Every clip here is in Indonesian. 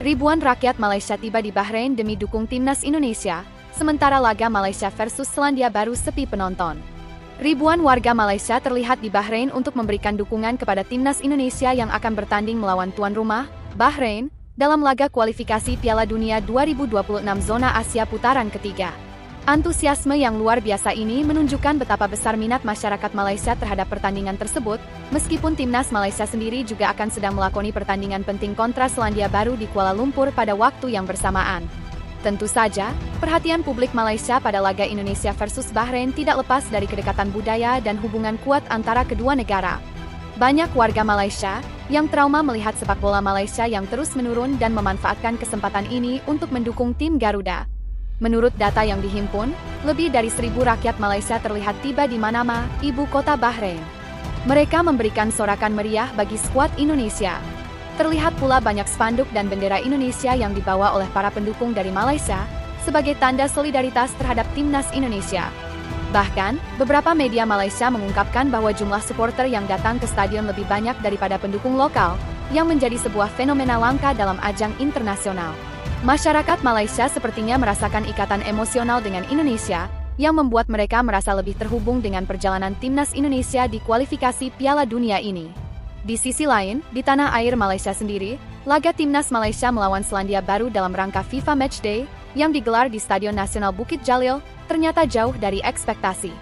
Ribuan rakyat Malaysia tiba di Bahrain demi dukung timnas Indonesia, sementara laga Malaysia versus Selandia Baru sepi penonton. Ribuan warga Malaysia terlihat di Bahrain untuk memberikan dukungan kepada timnas Indonesia yang akan bertanding melawan tuan rumah, Bahrain, dalam laga kualifikasi Piala Dunia 2026 Zona Asia putaran ketiga. Antusiasme yang luar biasa ini menunjukkan betapa besar minat masyarakat Malaysia terhadap pertandingan tersebut, meskipun timnas Malaysia sendiri juga akan sedang melakoni pertandingan penting kontra Selandia Baru di Kuala Lumpur pada waktu yang bersamaan. Tentu saja, perhatian publik Malaysia pada laga Indonesia versus Bahrain tidak lepas dari kedekatan budaya dan hubungan kuat antara kedua negara. Banyak warga Malaysia yang trauma melihat sepak bola Malaysia yang terus menurun dan memanfaatkan kesempatan ini untuk mendukung tim Garuda. Menurut data yang dihimpun, lebih dari 1.000 rakyat Malaysia terlihat tiba di Manama, ibu kota Bahrain. Mereka memberikan sorakan meriah bagi skuad Indonesia. Terlihat pula banyak spanduk dan bendera Indonesia yang dibawa oleh para pendukung dari Malaysia, sebagai tanda solidaritas terhadap timnas Indonesia. Bahkan, beberapa media Malaysia mengungkapkan bahwa jumlah supporter yang datang ke stadion lebih banyak daripada pendukung lokal, yang menjadi sebuah fenomena langka dalam ajang internasional. Masyarakat Malaysia sepertinya merasakan ikatan emosional dengan Indonesia, yang membuat mereka merasa lebih terhubung dengan perjalanan timnas Indonesia di kualifikasi Piala Dunia ini. Di sisi lain, di tanah air Malaysia sendiri, laga timnas Malaysia melawan Selandia Baru dalam rangka FIFA Matchday, yang digelar di Stadion Nasional Bukit Jalil, ternyata jauh dari ekspektasi.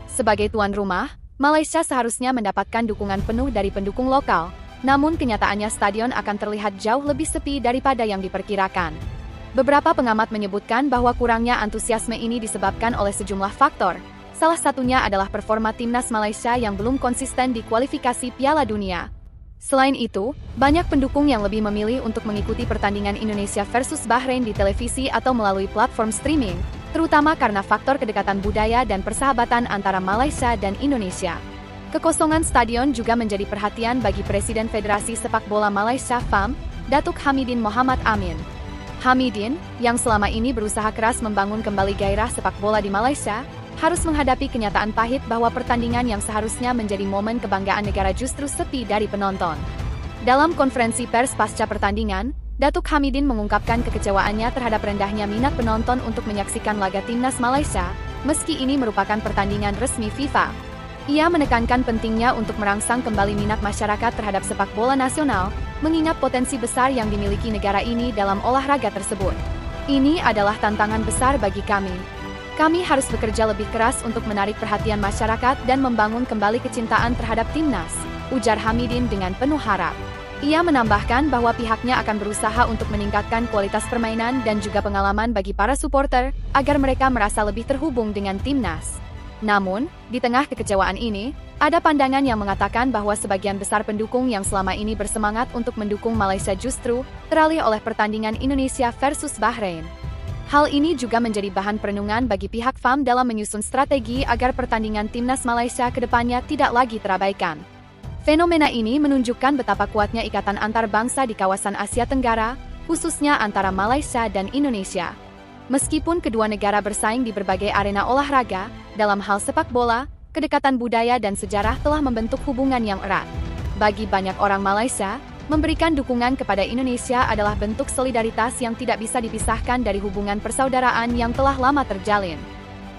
Sebagai tuan rumah, Malaysia seharusnya mendapatkan dukungan penuh dari pendukung lokal, namun kenyataannya stadion akan terlihat jauh lebih sepi daripada yang diperkirakan. Beberapa pengamat menyebutkan bahwa kurangnya antusiasme ini disebabkan oleh sejumlah faktor. Salah satunya adalah performa timnas Malaysia yang belum konsisten di kualifikasi Piala Dunia. Selain itu, banyak pendukung yang lebih memilih untuk mengikuti pertandingan Indonesia versus Bahrain di televisi atau melalui platform streaming, terutama karena faktor kedekatan budaya dan persahabatan antara Malaysia dan Indonesia. Kekosongan stadion juga menjadi perhatian bagi Presiden Federasi Sepak Bola Malaysia (FAM), Datuk Hamidin Mohamad Amin. Hamidin, yang selama ini berusaha keras membangun kembali gairah sepak bola di Malaysia, harus menghadapi kenyataan pahit bahwa pertandingan yang seharusnya menjadi momen kebanggaan negara justru sepi dari penonton. Dalam konferensi pers pasca pertandingan, Datuk Hamidin mengungkapkan kekecewaannya terhadap rendahnya minat penonton untuk menyaksikan laga timnas Malaysia, meski ini merupakan pertandingan resmi FIFA. Ia menekankan pentingnya untuk merangsang kembali minat masyarakat terhadap sepak bola nasional, mengingat potensi besar yang dimiliki negara ini dalam olahraga tersebut. Ini adalah tantangan besar bagi kami. Kami harus bekerja lebih keras untuk menarik perhatian masyarakat dan membangun kembali kecintaan terhadap timnas, ujar Hamidin dengan penuh harap. Ia menambahkan bahwa pihaknya akan berusaha untuk meningkatkan kualitas permainan dan juga pengalaman bagi para supporter, agar mereka merasa lebih terhubung dengan timnas. Namun, di tengah kekecewaan ini, ada pandangan yang mengatakan bahwa sebagian besar pendukung yang selama ini bersemangat untuk mendukung Malaysia justru teralih oleh pertandingan Indonesia versus Bahrain. Hal ini juga menjadi bahan perenungan bagi pihak FAM dalam menyusun strategi agar pertandingan timnas Malaysia ke depannya tidak lagi terabaikan. Fenomena ini menunjukkan betapa kuatnya ikatan antar bangsa di kawasan Asia Tenggara, khususnya antara Malaysia dan Indonesia. Meskipun kedua negara bersaing di berbagai arena olahraga, dalam hal sepak bola, kedekatan budaya dan sejarah telah membentuk hubungan yang erat. Bagi banyak orang Malaysia, memberikan dukungan kepada Indonesia adalah bentuk solidaritas yang tidak bisa dipisahkan dari hubungan persaudaraan yang telah lama terjalin.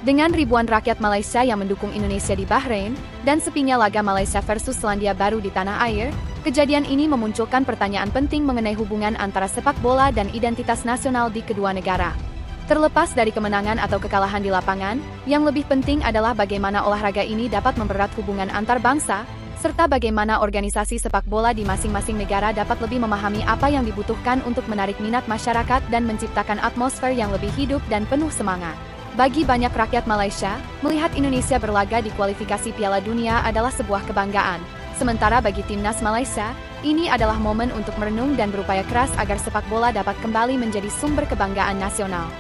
Dengan ribuan rakyat Malaysia yang mendukung Indonesia di Bahrain, dan sepinya laga Malaysia versus Selandia Baru di tanah air, kejadian ini memunculkan pertanyaan penting mengenai hubungan antara sepak bola dan identitas nasional di kedua negara. Terlepas dari kemenangan atau kekalahan di lapangan, yang lebih penting adalah bagaimana olahraga ini dapat mempererat hubungan antar bangsa, serta bagaimana organisasi sepak bola di masing-masing negara dapat lebih memahami apa yang dibutuhkan untuk menarik minat masyarakat dan menciptakan atmosfer yang lebih hidup dan penuh semangat. Bagi banyak rakyat Malaysia, melihat Indonesia berlaga di kualifikasi Piala Dunia adalah sebuah kebanggaan. Sementara bagi timnas Malaysia, ini adalah momen untuk merenung dan berupaya keras agar sepak bola dapat kembali menjadi sumber kebanggaan nasional.